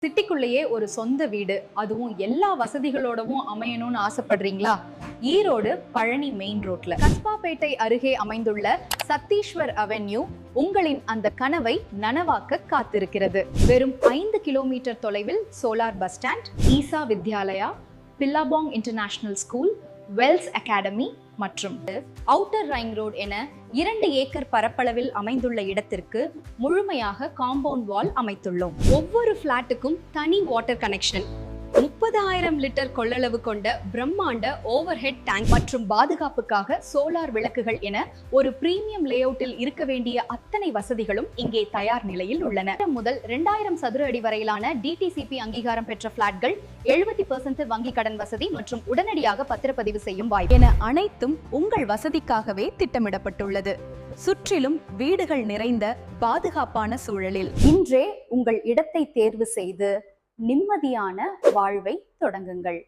சிட்டிக்குள்ளேயே ஒரு சொந்த வீடு, அதுவும் எல்லா வசதிகளோடவும் அமையணும்னு ஆசைப்படுறீங்களா? ஈரோடு பழனி மெயின் ரோட்ல கஸ்பாபேட்டை அருகே அமைந்துள்ள சத்தீஸ்வர் அவென்யூ உங்களின் அந்த கனவை நனவாக்க காத்திருக்கிறது. வெறும் 5 கிலோமீட்டர் தொலைவில் solar bus stand, Isha Vidyalaya, Billabong international school, Vels academy மற்றும் அவுட்டர் ரைங் ரோட் என 2 ஏக்கர் பரப்பளவில் அமைந்துள்ள இடத்திற்கு முழுமையாக காம்பவுண்ட் வால் அமைத்துள்ளோம். ஒவ்வொரு பிளாட்டுக்கும் தனி வாட்டர் கனெக்ஷன், 30,000 லிட்டர் கொள்ளளவு கொண்ட பிரம்மாண்ட ஓவர் ஹெட் டேங்க் மற்றும் பாதுகாப்புக்காக சோலார் விளக்குகள் என ஒரு பிரீமியம் லேஅவுட்டில் இருக்க வேண்டிய அத்தனை வசதிகளும் இங்கே தயார் நிலையில் உள்ளன. முதல் 2000 சதுர அடி வரையிலான டிடிசிபி அங்கீகாரம் பெற்ற பிளாட்கள், 70% வங்கி கடன் வசதி மற்றும் உடனடியாக பத்திரப்பதிவு செய்யும் வாய்ப்பு என அனைத்தும் உங்கள் வசதிக்காகவே திட்டமிடப்பட்டுள்ளது. சுற்றிலும் வீடுகள் நிறைந்த பாதுகாப்பான சூழலில் இன்றே உங்கள் இடத்தை தேர்வு செய்து நிம்மதியான வாழ்வை தொடங்குங்கள்.